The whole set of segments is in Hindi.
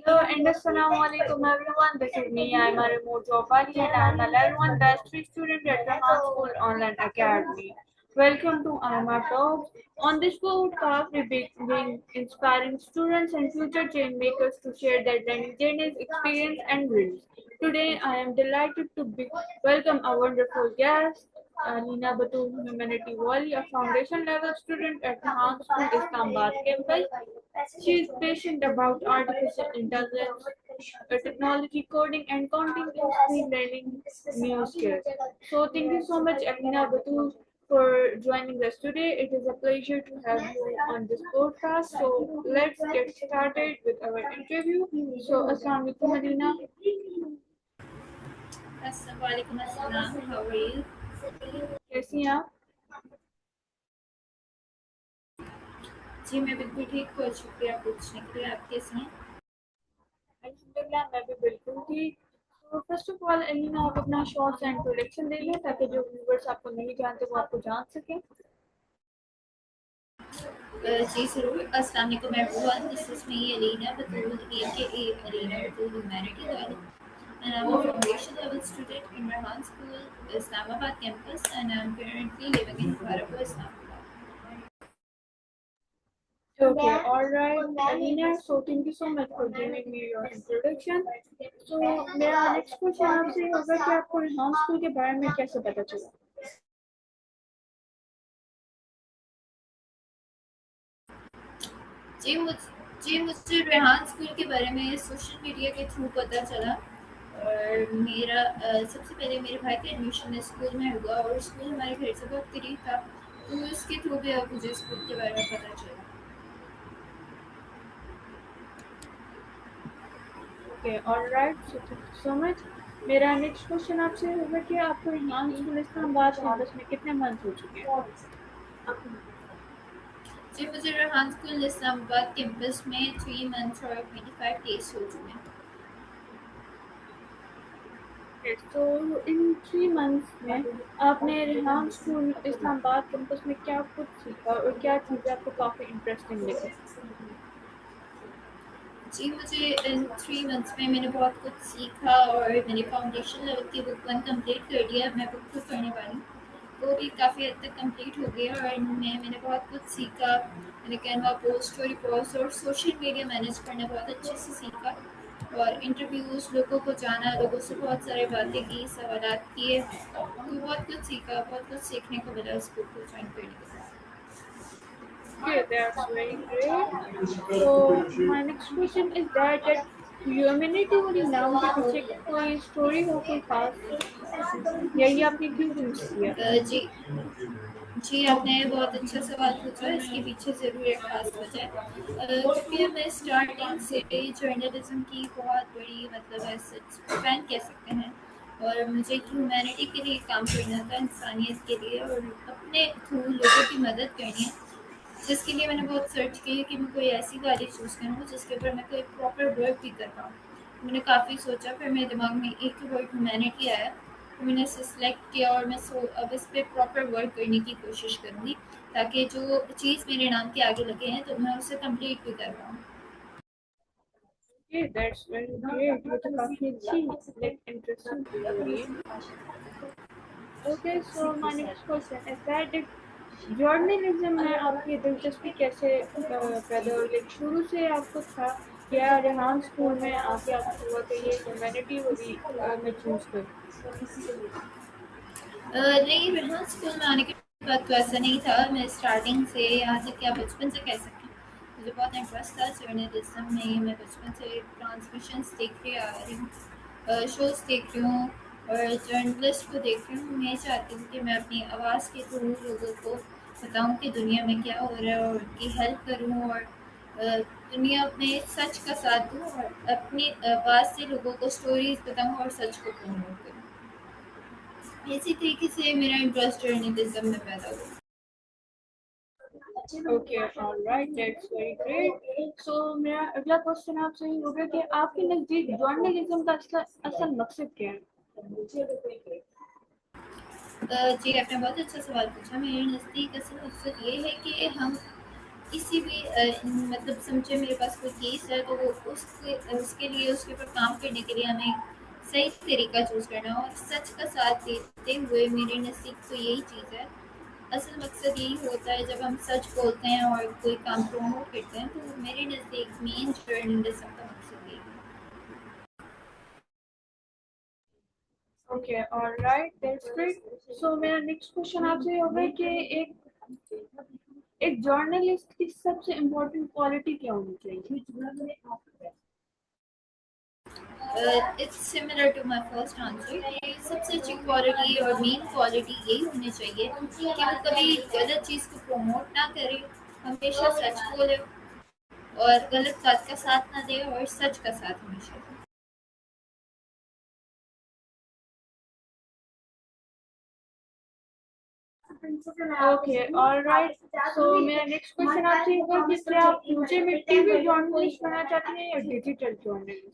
Hello and assalamu alaikum everyone. This is me. I'm a remote job Ali and I'm a level 1 batch 3 student at Rahan School Online Academy. Welcome to IMR Talks. On this podcast, we bring inspiring students and future change makers to share their learning journeys, experience, and dreams. Today, I am delighted to welcome our wonderful guest, Nina Batul Humanity Wali, a foundation level student at Rahan School Islamabad campus. She is passionate about artificial intelligence, technology, coding, and continuously learning new skills. So, thank you so much, Amina Batul, for joining us today. It is a pleasure to have you on this podcast. So, let's get started with our interview. So, Assalamu alaikum, Amina. Assalamualaikum assalam. How are you? कैसी हैं आप? जी मैं बिल्कुल ठीक हूँ। शुक्रिया पूछने के लिए। आप कैसी हैं? अल्हम्दुलिल्लाह मैं भी बिल्कुल ठीक। तो फर्स्ट ऑफ ऑल अमीना आप अपना शॉर्ट सा इंट्रोडक्शन दे लें ताकि जो व्यूवर्स आपको नहीं जानते वो आपको जान सकें। जी ज़रूर। अस्सलाम वालेकुम everyone. This is me Alina Batool AKA Alina Batool humanity वाली and I'm a foundation level student in Rahan School, Islamabad campus, and I'm currently living in Bharatpur, Islamabad. Okay, all right, Amina. So thank you so much for giving me your introduction. So मेरा next question आपसे ये होगा कि आपको रेहान स्कूल के बारे में कैसे पता चला? जी मुझे रेहान स्कूल के बारे में सोशल मीडिया के थ्रू पता चला। और मेरा सबसे पहले मेरे भाई का एडमिशन स्कूल में हुआ और स्कूल हमारे घर से बहुत करीब था, तो उसके थ्रू भी अब मुझे स्कूल के बारे में पता चला। Okay, all right. So thank you so much. मेरा नेक्स्ट क्वेश्चन आपसे होगा कि आपको रेहान स्कूल इस्लामाबाद कैंपस में कितने मंथ हो चुके हैं? जी मुझे रेहान स्कूल इस्लामाबाद कैंपस में 3 मंथ्स और 25 डेज हो चुके हैं। Okay, so in 3 months में आपने रेहान स्कूल इस्लामाबाद कैंपस में क्या कुछ सीखा और क्या चीज़ें आपको काफ़ी इंटरेस्टिंग लगी? जी मुझे इन 3 मंथ्स में मैंने बहुत कुछ सीखा और मैंने फाउंडेशन लेवल की बुक 1 कंप्लीट कर दिया। मैं बुक 2 पढ़ने वाली हूँ, वो भी काफ़ी हद तक कंप्लीट हो गया और इनमें मैंने बहुत कुछ सीखा। मैंने कैनवा पोस्ट, स्टोरी पोस्ट और सोशल मीडिया मैनेज करना बहुत अच्छे से सीखा और इंटरव्यूज़, लोगों को जाना, लोगों से बहुत सारी बातें की, सवालात किए, तो बहुत कुछ सीखा, बहुत कुछ सीखने को मिला इस बुक को ज्वाइन करने के बाद। Okay, that's very great. So my next question is that humanity वाली नाम के पीछे कोई स्टोरी हो कोई खास या ये आपने क्यों चूज किया? जी जी, आपने बहुत अच्छा सवाल पूछा। इसके पीछे ज़रूर एक ख़ास वजह है, क्योंकि मैं स्टार्टिंग से जर्नलिज़्म की बहुत बड़ी मतलब ऐसे फ़ैन कह सकते हैं और मुझे ह्यूमैनिटी के लिए काम करना था, इंसानियत के लिए और अपने थ्रू लोगों की मदद करनी है, जिसके लिए मैंने बहुत सर्च की कि मैं कोई ऐसी गाड़ी चूज़ करूँ जिसके ऊपर मैं कोई प्रॉपर वर्क भी कर पाऊँ। मैंने काफ़ी सोचा, फिर मेरे दिमाग में एक वर्ड ह्यूमैनिटी आया, तो मैंने इसे सेलेक्ट किया और मैं अब इस पे प्रॉपर वर्क करने की कोशिश करूँगी ताकि जो चीज़ मेरे नाम के आगे लगे हैं तो मैं उसे कंप्लीट भी कर पाऊँ। Okay, that's very great. ये तो काफी अच्छी like interesting चीज़ हो रही है। Okay, so my next question is that journalism में आपकी दिलचस्पी कैसे पैदा हुई? लाइक शुरू से आपको था क्या रेहान स्कूल में आके आपको हुआ कि ये ह्यूमैनिटी वाली मैं चूज करूँ? नहीं, रेहान स्कूल में आने के बाद तो ऐसा नहीं था। मैं स्टार्टिंग से, यहाँ तक कि आप बचपन से कह सकते हैं, मुझे बहुत इंटरेस्ट था जर्नलिज्म में। मैं बचपन से ट्रांसमिशंस देखते आ रही हूँ, शोज़ देख रही हूँ और जर्नलिस्ट को देख रही हूँ। मैं चाहती हूँ कि मैं अपनी आवाज़ के थ्रू लोगों को बताऊँ कि दुनिया में क्या हो रहा है और उनकी हेल्प करूँ और दुनिया में सच का साथ दूँ और अपनी आवाज़ से लोगों को स्टोरीज़ बताऊँ और सच को प्रमोट करूँ। इसी तरीके से मेरा इंटरेस्ट जर्नलिज्म में पैदा हुआ। Okay, alright, that's very great. So मेरा अगला क्वेश्चन आपसे ये होगा कि आपके नज़दीक जर्नलिज्म का असल मकसद क्या है? जी, आपने बहुत अच्छा सवाल पूछा। मेरे नज़दीक असल मकसद ये है कि हम किसी भी मतलब समझे मेरे पास कोई केस है तो वो उसके उसके लिए उसके ऊपर काम करने के लिए हमें सही तरीका चूज़ करना है और सच का साथ देते हुए मेरे नज़दीक तो यही चीज़ है। असल मकसद यही होता है जब हम सच बोलते हैं और कोई काम प्रमोट करते हैं तो मेरे नज़दीक मेन जर्नलिज्म का मकसद यही है। Okay, alright, that's great. So मेरा नेक्स्ट क्वेश्चन आपसे ये होगा कि एक जर्नलिस्ट की सबसे इम्पोर्टेंट क्वालिटी क्या होनी चाहिए? It's similar to my first answer कि सबसे अच्छी क्वालिटी और मेन क्वालिटी यही होनी चाहिए कि वो कभी गलत चीज़ को प्रमोट ना करे, हमेशा सच बोले और गलत बात का साथ ना दे और सच का साथ हमेशा दे। Okay, alright. सो मेरा नेक्स्ट क्वेश्चन आपसे ये होगा कि क्या आप फ्यूचर में टीवी जर्नलिस्ट बनना चाहते हैं या डिजिटल जर्नलिस्ट?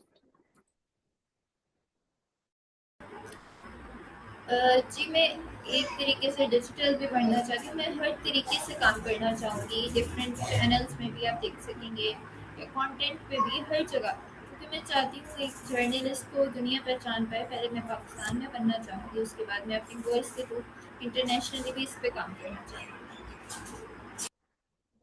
जी मैं एक तरीके से डिजिटल भी पढ़ना चाहती हूँ, मैं हर तरीके से काम करना चाहूँगी, डिफरेंट चैनल्स में भी आप देख सकेंगे या कंटेंट पे भी हर जगह, क्योंकि मैं चाहती हूँ एक जर्नलिस्ट को दुनिया पहचान पाए। पहले मैं पाकिस्तान में बनना चाहूँगी, उसके बाद मैं अपनी वॉइस के थ्रू इंटरनेशनली भी इस पे काम करना चाहूँगी।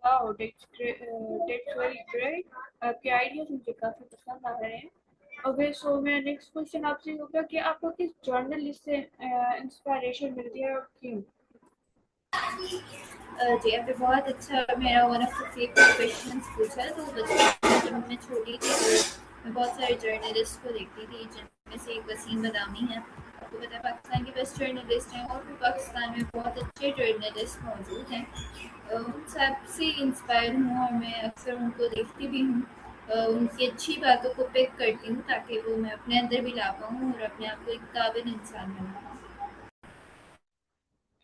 Wow, that's very great. आपके आइडियाज मुझे काफी पसंद आ रहे हैं। ओके, सो मेरा नेक्स्ट क्वेश्चन आपसे होगा कि आपको किस जर्नलिस्ट से इंस्पिरेशन मिलती है और क्यों? जी आपने बहुत अच्छा मेरा one of the favourite questions पूछा है। तो बचपन में जब मैं छोटी थी तो मैं बहुत सारे जर्नलिस्ट को देखती थी, जिनमें से एक वसीम बदामी है। आपको पता है पाकिस्तान के बेस्ट जर्नलिस्ट हैं और भी पाकिस्तान में बहुत अच्छे जर्नलिस्ट मौजूद हैं। उन सब से इंस्पायर हूँ और मैं अक्सर उनको देखती भी हूँ। उनकी अच्छी बातों को पिक करती हूँ ताकि वो मैं अपने अंदर भी ला पाऊँ और अपने आप को एक काबिल इंसान बना पाऊँ।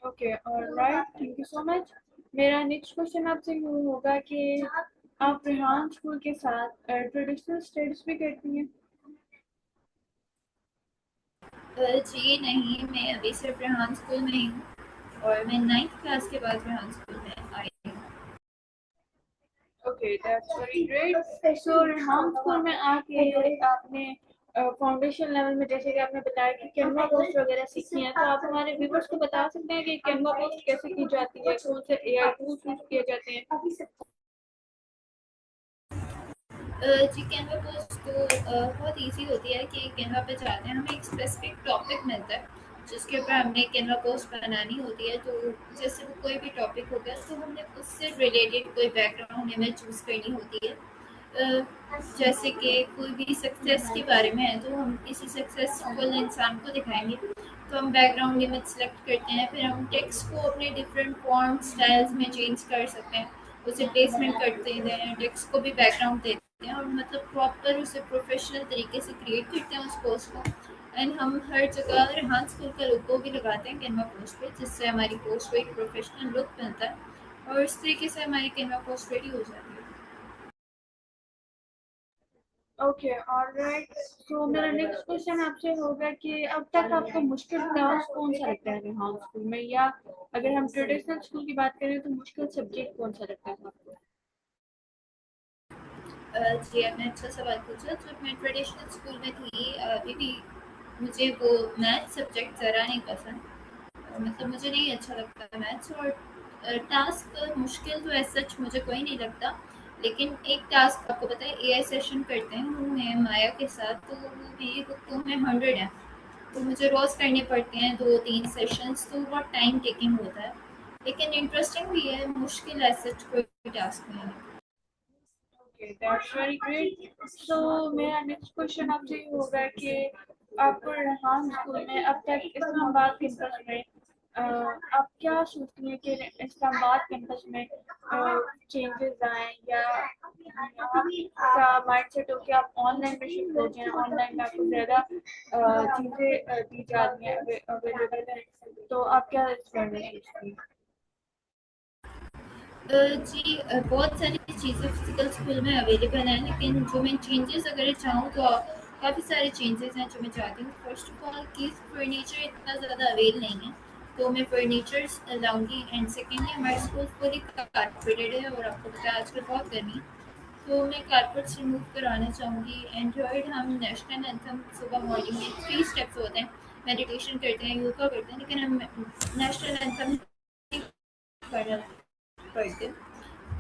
Okay, alright, thank you so much. मेरा नेक्स्ट क्वेश्चन आपसे ये होगा कि आप रेहान स्कूल के साथ ट्रेडिशनल स्टडीज भी करती हैं? जी नहीं, मैं अभी सिर्फ रेहान स्कूल में ही हूँ और मैं 9th क्लास के बाद रेहान स्कूल में आई हूँ। Okay, that's very great. So Rehan school में आके आपने फाउंडेशन लेवल में, जैसे कि आपने बताया कि कैनवा पोस्ट वगैरह सीखी हैं, तो आप हमारे व्यूवर्स को बता सकते हैं कि कैनवा पोस्ट कैसे की जाती है, कौन से एआई टूल्स यूज किए जाते हैं? जी कैनवा पोस्ट तो बहुत इजी होती है कि कैनवा पे जाते हैं, हमें एक स्पेसिफिक टॉपिक मिलता है जिसके ऊपर हमने कैनवा पोस्ट बनानी होती है। तो जैसे वो कोई भी टॉपिक हो गया तो हमने उससे रिलेटेड कोई बैकग्राउंड इमेज चूज़ करनी होती है। जैसे कि कोई भी सक्सेस के बारे में है तो हम किसी सक्सेसफुल इंसान को दिखाएंगे तो हम बैकग्राउंड इमेज सेलेक्ट करते हैं, फिर हम टेक्स्ट को अपने डिफरेंट फॉन्ट स्टाइल्स में चेंज कर सकते हैं, उसे प्लेसमेंट करते हैं, टेक्स्ट को भी बैकग्राउंड देते हैं और मतलब प्रॉपर उसे प्रोफेशनल तरीके से क्रिएट करते हैं उस पोस्ट को। एंड हम हर जगह रेहान स्कूल का लोगो भी लगाते हैं कैनवा पोस्ट पे, जिससे हमारी पोस्ट को एक प्रोफेशनल लुक मिलता है और इस तरीके से हमारी कैनवा पोस्ट रेडी हो जाती है। Okay, alright. तो मेरा नेक्स्ट क्वेश्चन आपसे होगा कि अब तक आपको मुश्किल टास्क कौन सा लगता है रेहान स्कूल में, या अगर हम ट्रेडिशनल स्कूल की बात करें तो मुश्किल सब्जेक्ट कौन सा लगता है आपको? जी आपने अच्छा सवाल पूछा। जब मैं ट्रेडिशनल स्कूल में थी अभी भी मुझे वो मैथ सब्जेक्ट ज़रा नहीं पसंद। मतलब मुझे नहीं अच्छा लगता मैथ्स और टास्क मुश्किल तो ऐसा सच मुझे कोई नहीं लगता। लेकिन एक टास्क आपको पता है एआई सेशन करते हैं उनमें माया के साथ, तो वो भी बुक में 100 है, तो मुझे रोज़ करने पड़ते हैं 2-3 सेशंस, तो बहुत टाइम टेकिंग होता है। लेकिन इंटरेस्टिंग भी है, मुश्किल ऐसा कोई टास्क नहीं है। Okay, that's very great. So मेरा नेक्स्ट क्वेश्चन आपसे ये होगा कि आपको रेहान स्कूल में अब तक इस्लामाबाद कैंपस में आप क्या सोचती हैं कि इस्लामाबाद कैंपस में चेंजेस आए, या आपका माइंडसेट हो कि आप ऑनलाइन में शिफ्ट हो जाएं, ऑनलाइन में आपको ज़्यादा चीज़ें दी जा रही हैं, अवेलेबल है, तो आप क्या इस बारे में सोचती हैं? जी बहुत सारी चीज़ें फिजिकल स्कूल में अवेलेबल हैं, लेकिन जो मैं चेंजेस अगर चाहूँ तो काफ़ी सारे चेंजेस हैं जो मैं चाहती हूँ। फर्स्ट ऑफ ऑल कि फर्नीचर इतना ज़्यादा अवेल नहीं है, तो मैं फर्नीचर्स लाऊंगी। एंड सेकेंडली हमारे स्कूल फुली कारपेटेड है और आपको पता है आजकल बहुत गर्मी, तो मैं कारपेट्स रिमूव करवाना चाहूँगी। एंड थर्ड, हम नेशनल एंथम सुबह मॉर्निंग में 3 स्टेप्स होते हैं, मेडिटेशन करते हैं, योगा करते हैं, लेकिन हम नेशनल एंथम पढ़ पढ़ते हैं।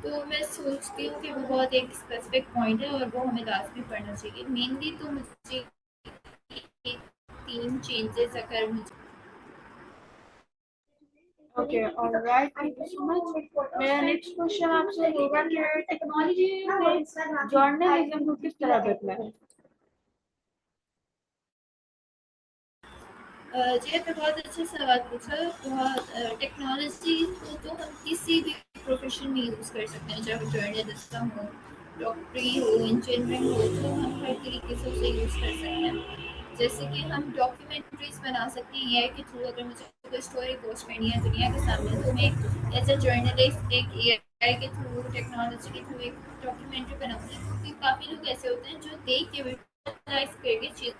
तो मैं सोचती हूँ कि वो बहुत एक स्पेसिफिक पॉइंट है और वो हमें लास्ट में पढ़ना चाहिए। मेनली तो मुझे ये 3 चेंजेस अगर मुझे okay, alright, thank you so much. मेरा नेक्स्ट क्वेश्चन आपसे होगा कि टेक्नोलॉजी ने जर्नलिज्म को किस तरह बदला है? जी आपने बहुत अच्छा सवाल पूछा। बहुत टेक्नोलॉजी को तो हम किसी भी प्रोफेशन में यूज़ कर सकते हैं, चाहे जर्नलिज्म हो, डॉक्टरी हो, इंजीनियरिंग हो, तो हम हर तरीके से उसे यूज़ कर सकते हैं। जैसे कि हम डॉक्यूमेंट्रीज बना सकते हैं एआई के थ्रू। अगर मुझे कोई स्टोरी पोस्ट करनी है दुनिया के सामने, तो मैं एज अ जर्नलिस्ट एक एआई के थ्रू, टेक्नोलॉजी के थ्रू एक डॉक्यूमेंट्री बनाऊंगी, क्योंकि काफ़ी लोग ऐसे होते हैं जो देख के विजुअलाइज करके चीज़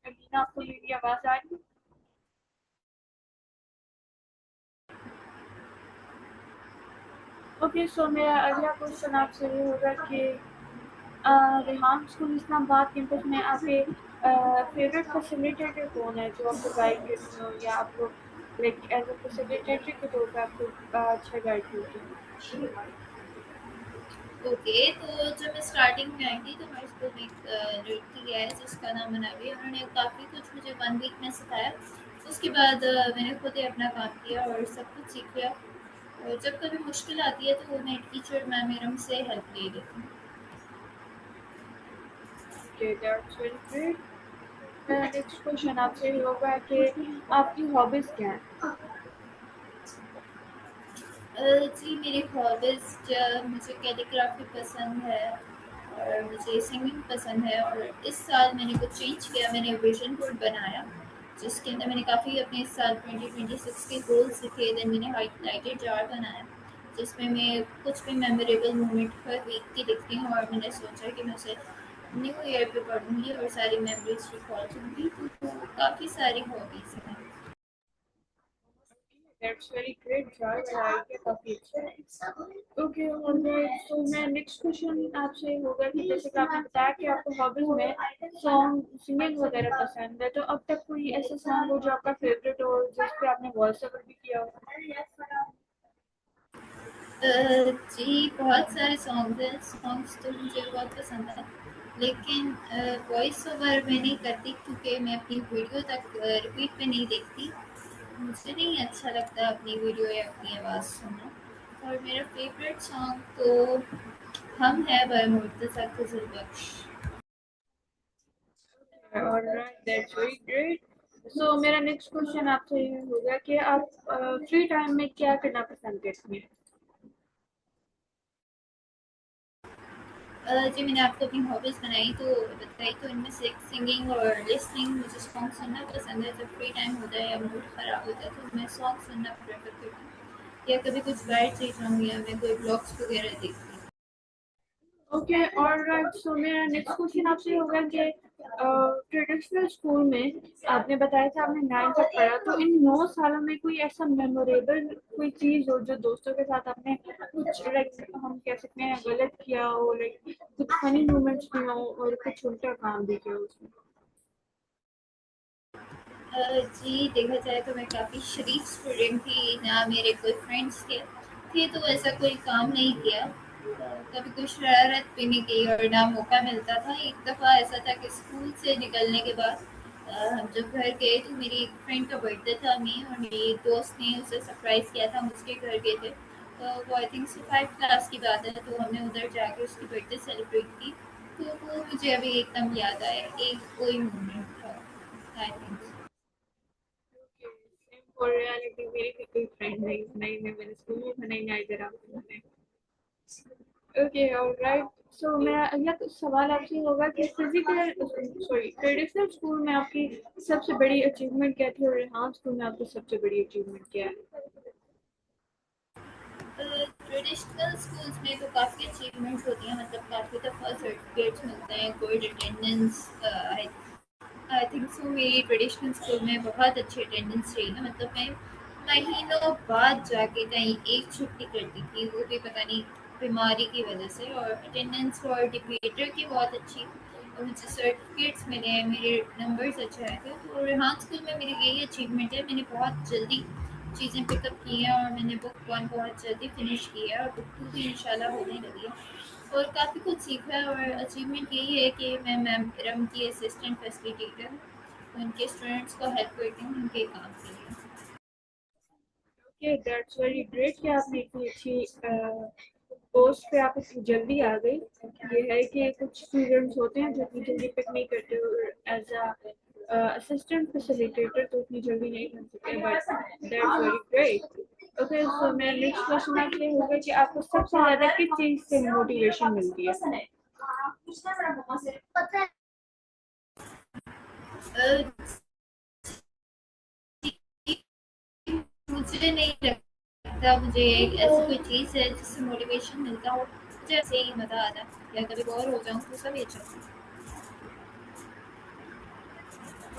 अमीना, आपको मेरी आवाज आ रही है? ओके, सो मेरा अगला क्वेश्चन आपसे ये होगा कि रेहान स्कूल इस्लामाबाद कैंपस में आपके फेवरेट फैसिलिटेटर कौन है जो आपको गाइड करती हो या आपको लाइक एज अ फैसिलिटेटर के तौर पे आपको अच्छा गाइड करती हो? ओके। तो जब मैं स्टार्टिंग में आई थी तो हमारे स्कूल में एक लड़की है जिसका नाम मनावी है। उन्होंने काफ़ी कुछ मुझे 1 वीक में सिखाया। उसके बाद मैंने खुद ही अपना काम किया और सब कुछ सीख लिया। और जब कभी मुश्किल आती है तो मैं टीचर मैम मैडम से हेल्प ले लेती हूँ। Okay, that's very great. मेरा नेक्स्ट क्वेश्चन आपसे ये होगा कि आपकी हॉबीज क्या हैं? जी मेरी हॉबीज़, मुझे कैलीग्राफी पसंद है और मुझे सिंगिंग पसंद है। और इस साल मैंने कुछ चेंज किया, मैंने विजन बोर्ड बनाया जिसके अंदर मैंने काफ़ी अपने इस साल 2026 के गोल्स लिखे। देन मैंने हाइलाइटेड जार बनाया जिसमें मैं कुछ भी मेमोरेबल मोमेंट हर वीक की लिखती हूँ, और मैंने सोचा कि मैं उसे न्यू ईयर पे पढ़ूँगी और सारी मेमोरीज रिकॉल करूँगी। तो काफ़ी सारी हॉबीज़ हैं। That's very great Joy, like है काफी अच्छा है। ओके, ऑलराइट, तो मैं नेक्स्ट क्वेश्चन आपसे होगा कि जैसे कि आपने बताया कि आपको हॉबीज में सॉन्ग सिंगिंग वगैरह पसंद है, तो अब तक कोई ऐसा सॉन्ग हो जो आपका फेवरेट हो जिस पे आपने वॉइस ओवर भी किया हो? जी बहुत सारे सॉन्ग्स हैं। सॉन्ग्स तो मुझे बहुत पसंद है, लेकिन वॉइस ओवर मैं नहीं करती क्योंकि मैं अपनी वीडियो तक रिपीट पे नहीं देखती। मुझे नहीं अच्छा लगता अपनी वीडियो या अपनी आवाज़ सुनना। और मेरा फेवरेट सॉन्ग तो हम है by Murtaza Fazal Bakhsh. Alright, that's very great. So मेरा नेक्स्ट क्वेश्चन आपसे ये होगा कि आप फ्री टाइम में क्या करना पसंद करती हैं? जी मैंने आपको अपनी हॉबीज़ बताई, तो इनमें से एक सिंगिंग और लिसनिंग। मुझे सॉन्ग सुनना पसंद है। जब फ्री टाइम होता है या मूड ख़राब होता है तो मैं सॉन्ग सुनना प्रेफर करती हूँ, या कभी कुछ गाइड सीख रहा हूँ या मैं कोई ब्लॉग्स वगैरह देखती हूँ। ओके, ऑलराइट, सो मेरा नेक्स्ट क्वेश्चन आपसे होगा कि ट्रेडिशनल स्कूल में आपने बताया था आपने 9 तक पढ़ा, तो इन 9 सालों में कोई ऐसा मेमोरेबल कोई चीज हो जो दोस्तों के साथ आपने कुछ लाइक हम कह सकते हैं गलत किया हो, लाइक कुछ फनी मोमेंट्स भी हो और कुछ उल्टा काम भी किया हो उसमें? जी देखा जाए तो मैं काफ़ी शरीफ स्टूडेंट थी, ना मेरे कोई फ्रेंड्स थे तो ऐसा कोई काम नहीं किया। कभी कोई शरारत भी नहीं की और ना मौका मिलता था। एक दफ़ा ऐसा था कि स्कूल से निकलने के बाद हम जब घर गए तो मेरी एक फ्रेंड का बर्थडे था, मैं और मेरी एक दोस्त ने उसे सरप्राइज़ किया था, हम उसके घर गए थे। तो वो आई थिंक 5 क्लास की बात है, तो हमने उधर जाके उसकी बर्थडे सेलिब्रेट की। तो वो मुझे अभी एकदम याद आया, एक वही मोमेंट था I think. Same for reality मेरी भी कोई फ्रेंड नहीं नहीं मैं मेरे स्कूल में था नहीं ना इधर आपने। Okay alright. सो मेरा अगला सवाल आपसे होगा कि फिजिकल सॉरी ट्रेडिशनल स्कूल में आपकी सबसे बड़ी अचीवमेंट क्या थी और रेहान स्कूल में आपकी सबसे बड़ी अचीवमेंट क्या है? ट्रेडिशनल स्कूल्स में तो काफ़ी अचीवमेंट्स होती हैं, मतलब काफ़ी दफ़ा सर्टिफिकेट्स मिलते हैं, good attendance. I think so मेरी ट्रेडिशनल स्कूल में बहुत अच्छी अटेंडेंस रही है, मतलब मैं महीनों बाद जाके कहीं एक छुट्टी करती थी, वो भी पता नहीं बीमारी की वजह से। और अटेंडेंस और डिबेटर की बहुत अच्छी, और मुझे सर्टिफिकेट्स मिले हैं, मेरे नंबर्स अच्छे आए थे। तो रेहान स्कूल में मेरी यही अचीवमेंट है, मैंने बहुत जल्दी चीज़ें पिकअप की हैं और मैंने बुक 1 बहुत जल्दी फिनिश की है और बुक 2 भी इंशाल्लाह होने लगी है। और काफ़ी कुछ सीखा है, और अचीवमेंट यही है कि मैं मैम इरम की असिस्टेंट फैसिलिटेटर हूँ, उनके स्टूडेंट्स को हेल्प करती हूँ उनके काम के लिए। ओके दैट्स वेरी ग्रेट कि आपने इतनी अच्छी पोस्ट पे आप इतनी जल्दी आ गई। ये है कि कुछ स्टूडेंट्स होते हैं जो इतनी जल्दी पिक नहीं करते और एज अ असिस्टेंट फैसिलिटेटर तो इतनी जल्दी नहीं बन सकते but that's very great. Okay so मेरा नेक्स्ट क्वेश्चन आपसे होगा कि आपको सबसे ज़्यादा किस चीज़ से मोटिवेशन मिलती है? मुझे नहीं लगता मुझे एक ऐसी कोई चीज़ है जिससे मोटिवेशन मिलता हो, मुझे ऐसे ही मज़ा आता है या कभी बोर हो जाऊँ तो सभी अच्छा।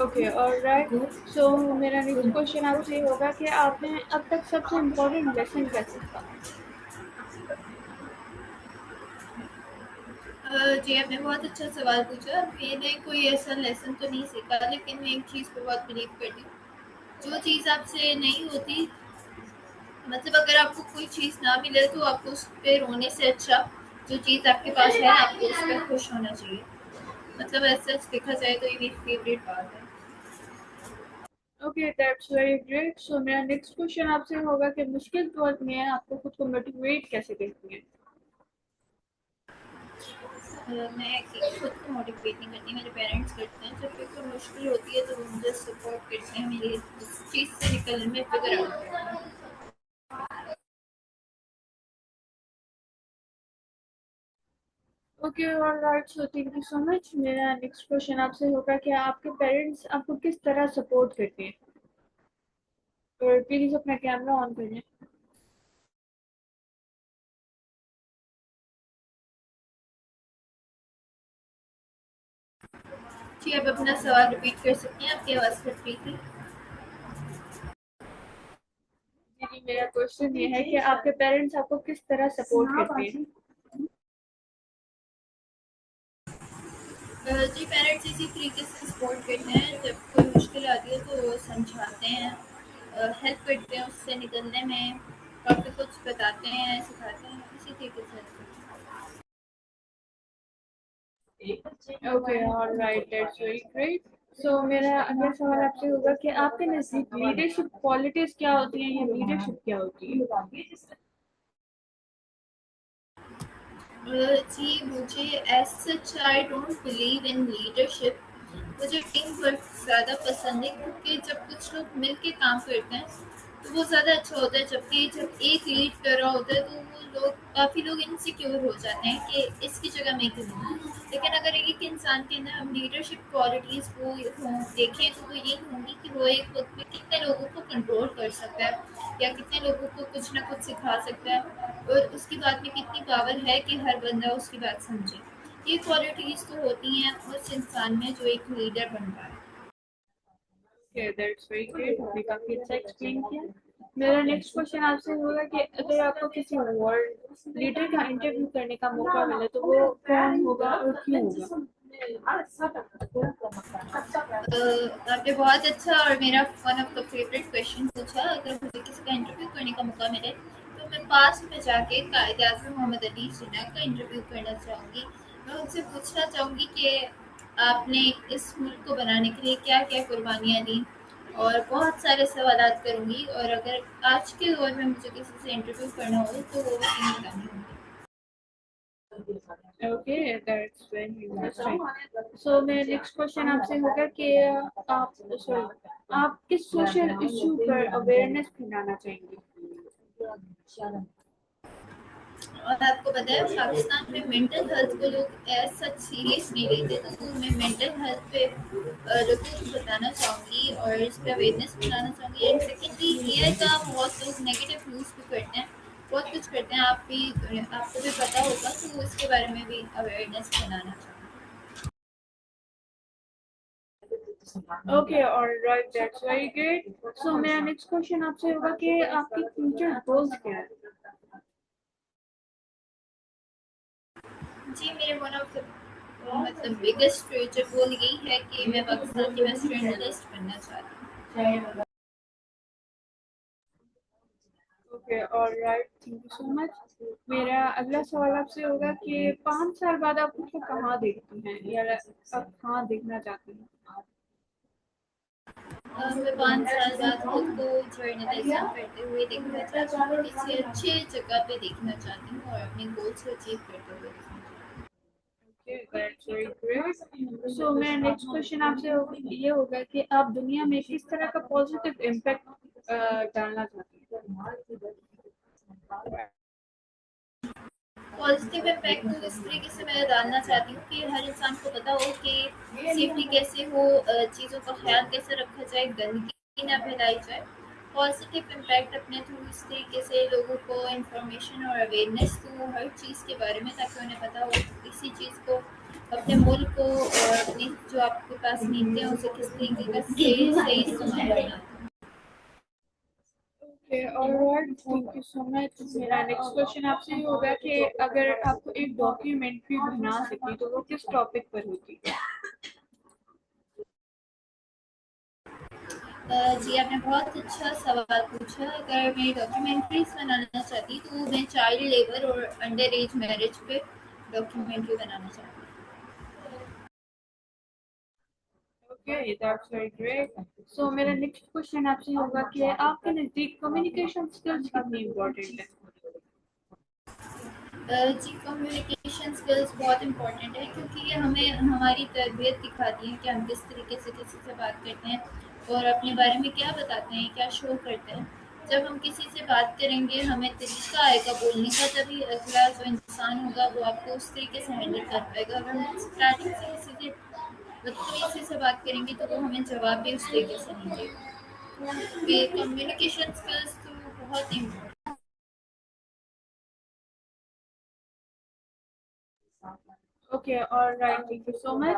Okay alright. सो मेरा नेक्स्ट क्वेश्चन आपसे होगा कि आपने अब तक सबसे इम्पोर्टेंट लेसन क्या सीखा? जी, आपने बहुत अच्छा सवाल पूछा। मैंने कोई ऐसा लेसन तो नहीं सीखा, लेकिन मैं एक चीज़ पे बहुत बिलीव करती हूँ, जो चीज़ आपसे नहीं होती, मतलब अगर आपको कोई चीज़ ना मिले तो आपको उस पे रोने से अच्छा जो चीज़ आपके पास है आपको उस पर खुश होना चाहिए। मतलब ऐसा देखा जाए तो ये मेरी फेवरेट बात है। Okay that's very great. So मेरा नेक्स्ट क्वेश्चन आपसे होगा कि मुश्किल वक्त में आपको खुद को मोटिवेट कैसे करती हैं? मैं खुद को मोटिवेट नहीं करती, मेरे पेरेंट्स करते हैं। जब भी कोई मुश्किल होती है तो वो मुझे सपोर्ट करते हैं, मेरी उस चीज़ से निकलने में फिक्र आउट करते हैं। Okay alright so thank you so much. मेरा नेक्स्ट क्वेश्चन आपसे होगा कि आपके पेरेंट्स आपको किस तरह सपोर्ट करते हैं? और प्लीज अपना कैमरा ऑन कर लें। जी, आप अपना सवाल रिपीट कर सकते हैं, आपकी आवाज़ कट रही थी। जी जी मेरा क्वेश्चन ये है कि आपके पेरेंट्स आपको किस तरह सपोर्ट करते हैं? जी, पेरेंट्स इसी तरीके से सपोर्ट करते हैं, जब कोई मुश्किल आती है तो वो समझाते हैं, हेल्प करते हैं उससे निकलने में, काफ़ी कुछ बताते हैं, सिखाते हैं, इसी तरीके से help करते okay alright that's very great. So मेरा अगला सवाल आपसे होगा कि आपके नज़दीक लीडरशिप क्वालिटीज क्या होती हैं या लीडरशिप क्या होती है? हैं। जी, मुझे as such I don't believe in leadership. मुझे टीम वर्क ज़्यादा पसंद है, क्योंकि जब कुछ लोग मिल के काम करते हैं तो वो ज़्यादा अच्छा होता है, जबकि जब एक लीड कर रहा होता है तो वो लोग, काफ़ी लोग इनसिक्योर हो जाते हैं कि इसकी जगह मैं क्यों लूँ। लेकिन अगर एक इंसान के अंदर हम लीडरशिप क्वालिटीज़ को हों देखें तो वो ये होंगी कि वो एक वक्त में कितने लोगों को कंट्रोल कर सकता है या कितने लोगों को कुछ ना कुछ सिखा सकता है, और उसकी बात में कितनी पावर है कि हर बंदा उसकी बात समझे। ये क्वालिटीज़ तो होती हैं उस इंसान में जो एक लीडर बन रहा है। Okay that's very great. आपने काफी अच्छा एक्सप्लेन किया। मेरा नेक्स्ट क्वेश्चन आपसे होगा कि अगर आपको किसी वर्ल्ड लीडर का इंटरव्यू करने का मौका मिले तो वो कौन होगा और क्यों होगा? आपने बहुत अच्छा और मेरा one of the favourite question पूछा। अगर मुझे किसी का इंटरव्यू करने का मौका मिले तो मैं पास में जाके कायद आज़म मोहम्मद अली जिन्ना का इंटरव्यू करना चाहूँगी। मैं उनसे पूछना चाहूँगी कि आपने इस मुल्क को बनाने के लिए क्या क्या कुर्बानियाँ दी, और बहुत सारे सवालात करूँगी। और अगर आज के दौर में मुझे किसी से इंटरव्यू करना हो तो वो भी बतानी होगी। Okay, that's very interesting. So मेरा next question आपसे होगा कि आप sorry, आप किस सोशल इशू पर अवेयरनेस फैलाना चाहेंगे? और आपको पता है पाकिस्तान में मेंटल हेल्थ को लोग एज सच सीरियस नहीं लेते, तो मैं मेंटल हेल्थ पे लोगों को बताना चाहूँगी और इस पर अवेयरनेस फैलाना चाहूँगी। एंड सेकेंडली एआई का बहुत लोग नेगेटिव यूज़ भी करते हैं, बहुत कुछ करते हैं, आपको भी पता होगा, तो इसके बारे में भी अवेयरनेस फैलाना चाहूँगी। Okay, all right, that's very great. So मेरा next question आपसे होगा कि आपके future goals क्या है? जी, मेरे वन ऑफ द मतलब बिगेस्ट फ्यूचर गोल यही है कि मैं पाकिस्तान की बेस्ट जर्नलिस्ट बनना चाहती हूँ। Okay, all right, thank you so much. मेरा अगला सवाल आपसे होगा कि 5 साल बाद आप खुद को कहाँ देखती हैं या आप कहाँ देखना चाहती हैं? मैं 5 साल बाद खुद को जर्नलिज्म करते हुए देखना चाहती हूँ, किसी अच्छे जगह पे देखना चाहती हूँ और अपने गोल्स को अचीव करते हुए देखना चाहती हूँ। Okay, that's very great. So मेरा नेक्स्ट क्वेश्चन आपसे ये होगा कि आप दुनिया में किस तरह का पॉजिटिव इम्पैक्ट डालना चाहते हैं? पॉजिटिव इम्पैक्ट तो इस तरीके से मैं डालना चाहती हूँ कि हर इंसान को पता हो कि सेफ्टी कैसे हो, चीज़ों का ख्याल कैसे रखा जाए, गंदगी ना फैलाई जाए। पॉजिटिव इम्पैक्ट अपने थ्रू इस तरीके से लोगों को इंफॉर्मेशन और अवेयरनेस दूँ हर चीज़ के बारे में, ताकि उन्हें पता हो किसी चीज़ को, अपने मुल्क को और अपनी जो आपके पास नीतियाँ हैं उसे किस तरीके का सही इस्तेमाल करना है। Okay, alright, thank you so much. मेरा नेक्स्ट क्वेश्चन आपसे ये होगा कि अगर आपको एक डॉक्यूमेंट्री बना सके तो वो किस टॉपिक पर होती? जी, आपने बहुत अच्छा सवाल पूछा। अगर मैं डॉक्यूमेंट्रीज बनाना चाहती तो मैं चाइल्ड लेबर और अंडर एज मैरिज पे डॉक्यूमेंट्री बनाना चाहती। Okay, that's very great. So मेरा नेक्स्ट क्वेश्चन आपसे होगा कि आपके नज़दीक कम्युनिकेशन स्किल्स कितनी इम्पोर्टेंट है? जी, कम्युनिकेशन स्किल्स बहुत इंपॉर्टेंट है, क्योंकि ये हमें हमारी तरबियत दिखाती है कि हम किस तरीके से किसी से बात करते हैं और अपने बारे में क्या बताते हैं, क्या शो करते हैं। जब हम किसी से बात करेंगे हमें तरीका आएगा बोलने का, तभी अगला जो इंसान होगा वो आपको उस तरीके से हैंडल कर पाएगा। अगर हम स्टार्टिंग से किसी से बदतमीजी से बात करेंगे तो वो हमें जवाब भी उस तरीके से नहीं देगा। ये कम्युनिकेशन स्किल्स तो बहुत important. Okay, alright, thank you so much.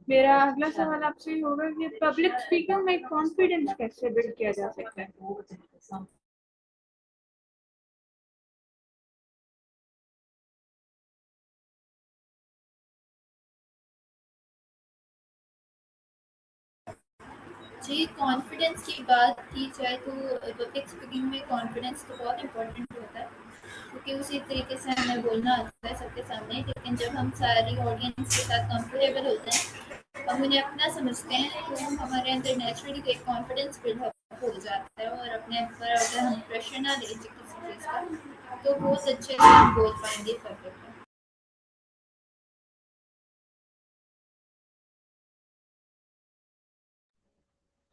मेरा अगला सवाल आपसे ये होगा कि पब्लिक स्पीकिंग में कॉन्फिडेंस कैसे बिल्ड किया जा सकता है? जी, कॉन्फिडेंस की बात की जाए तो पब्लिक स्पीकिंग में कॉन्फिडेंस तो बहुत इम्पोर्टेंट होता है, क्योंकि उसी तरीके से हमें बोलना आता है सबके सामने। लेकिन जब हम सारी ऑडियंस के साथ कंफर्टेबल होते हैं, हम उन्हें अपना समझते हैं, तो हमारे अंदर नेचुरली एक कॉन्फिडेंस बिल्डअप हो जाता है और अपने ऊपर अगर हम प्रेशर ना लें किसी चीज़ का, तो बहुत अच्छे से हम बोल पाएंगे पब्लिक में।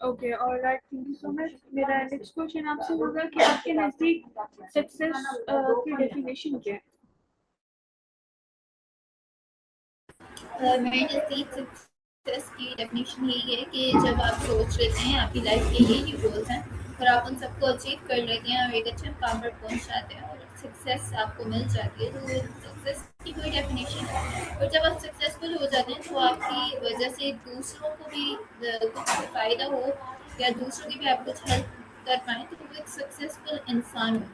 Okay, alright, thank you so much. मेरा नेक्स्ट क्वेश्चन आपसे होगा कि आपके नज़दीक सक्सेस की डेफिनेशन क्या है? मेरे नज़दीक सक्सेस की डेफिनेशन यही है कि जब आप सोच लेते हैं आपकी लाइफ के यही गोल्स हैं और आप उन सबको अचीव कर लेते हैं और एक अच्छे मुकाम पर पहुंच जाते हैं और सक्सेस आपको मिल जाती है, तो सक्सेस की कोई डेफिनेशन है। और जब आप सक्सेसफुल हो जाते हैं तो आपकी वजह से दूसरों को भी कुछ फ़ायदा हो या दूसरों की भी आप कुछ हेल्प कर पाएँ, तो वो एक सक्सेसफुल इंसान हो।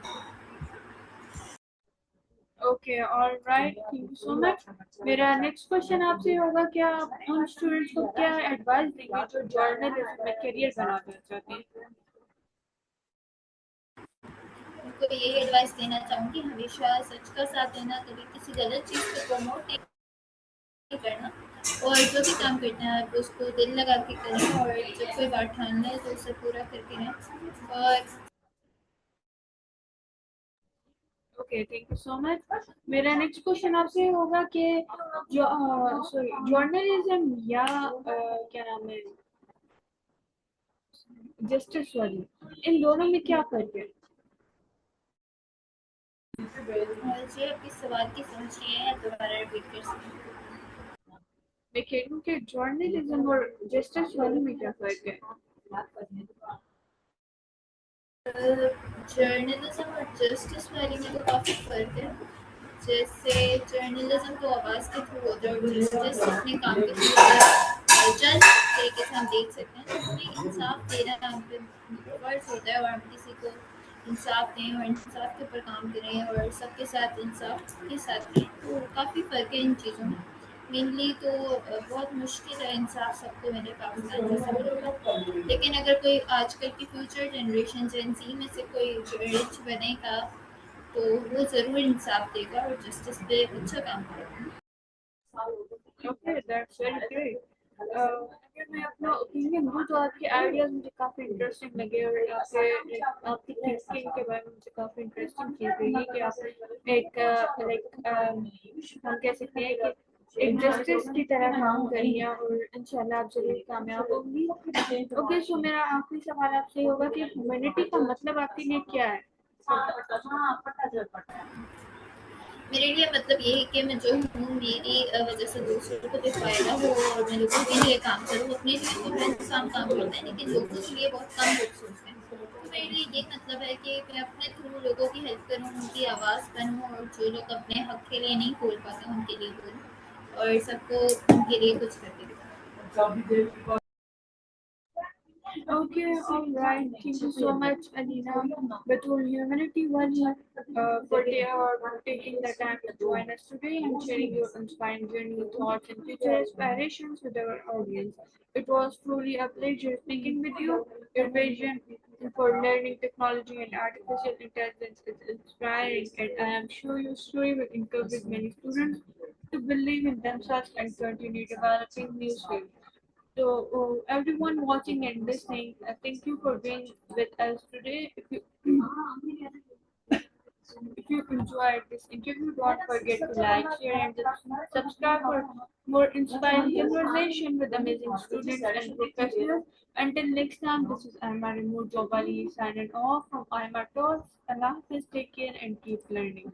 Okay, alright, thank you so much. मेरा नेक्स्ट क्वेश्चन आपसे होगा कि आप उन स्टूडेंट्स को क्या एडवाइस देंगे जो जर्नलिज्म में करियर बनाना चाहते हैं? उनको यही एडवाइस देना चाहूँगी, हमेशा सच का साथ देना, कभी किसी गलत चीज़ को प्रमोट नहीं करना। और जो भी काम करते हैं आप उसको दिल लगा के करें, और जब कोई बात ठानना है तो उसे पूरा करके रहें। और okay, thank you so much. मेरा नेक्स्ट क्वेश्चन आपसे होगा कि जो सॉरी जर्नलिज्म या क्या नाम है जस्टिस वाली, इन दोनों में क्या फर्क है? जी आपकी सवाल की समझ नहीं है, दोबारा रिपीट कर सकते हैं? मैं कह रही हूँ कि जर्नलिज्म और जस्टिस वाली में क्या फर्क है? जर्नलिज्म और जस्टिस वाली में तो काफ़ी फ़र्क है। जैसे जर्नलिज्म तो आवाज़ के थ्रू होता है, और जस्टिस अपने काम के थ्रू होता है। जज तरीके से हम देख सकते हैं तो हमें इंसाफ देना हम पे फ़र्ज होता है, और हम किसी को इंसाफ दें और इंसाफ के ऊपर काम करें और सबके साथ इंसाफ के साथ रहें। तो काफ़ी फ़र्क है इन चीज़ों में। मेनली तो बहुत मुश्किल है इंसाफ सबको मिले पाकिस्तान जैसे मुल्क में। लेकिन अगर कोई आजकल की फ्यूचर जनरेशन जेन ज़ी में से कोई रिच बनेगा तो वो ज़रूर इंसाफ देगा और जस्टिस पे अच्छा काम करेगा। Okay, that's very great. अगर मैं अपना ओपिनियन दूँ तो आपके आइडियाज मुझे काफ़ी इंटरेस्टिंग लगे, और आपके आपकी थिंकिंग के बारे में मुझे काफ़ी इंटरेस्टिंग चीज़ लगी कि आप एक लाइक हम कह सकते हैं कि एक जस्टिस की तरह काम करिए और इंशाल्लाह आप जरूर कामयाब होंगी। ओके, सो मेरा आखिरी सवाल आपसे होगा कि ह्यूमैनिटी का मतलब आपके लिए क्या है? मेरे लिए मतलब ये है कि मैं जो हूँ मेरी वजह से दूसरों को भी फ़ायदा हो, और मैं लोगों के लिए काम करूँ। अपने लिए तो हर इंसान काम करता है, लेकिन लोगों के लिए बहुत कम लोग सोचते हैं। तो मेरे लिए ये मतलब है कि मैं अपने थ्रू लोगों की हेल्प करूँ, उनकी आवाज़ बनूँ, और जो लोग अपने हक के लिए नहीं बोल पाते उनके लिए बोलूँ, और सबको उनके लिए कुछ करके दिखाऊँ। Okay, all right. Thank you so much, Alina, Batul Humanity One, for taking the time to join us today and sharing your inspiring journey, thoughts, and future aspirations with our audience. It was truly a pleasure speaking with you. Your vision for learning technology and artificial intelligence is inspiring, and I am sure your story will encourage many students to believe in themselves and continue developing new skills. So, everyone watching and listening, thank you for being with us today. If you enjoyed this interview, don't forget to like, share, and subscribe for more inspiring conversation with amazing students and professionals. Until next time, this is Aima Remote Jobali signing off from Aima Talks. Allah Hafiz, take care and keep learning.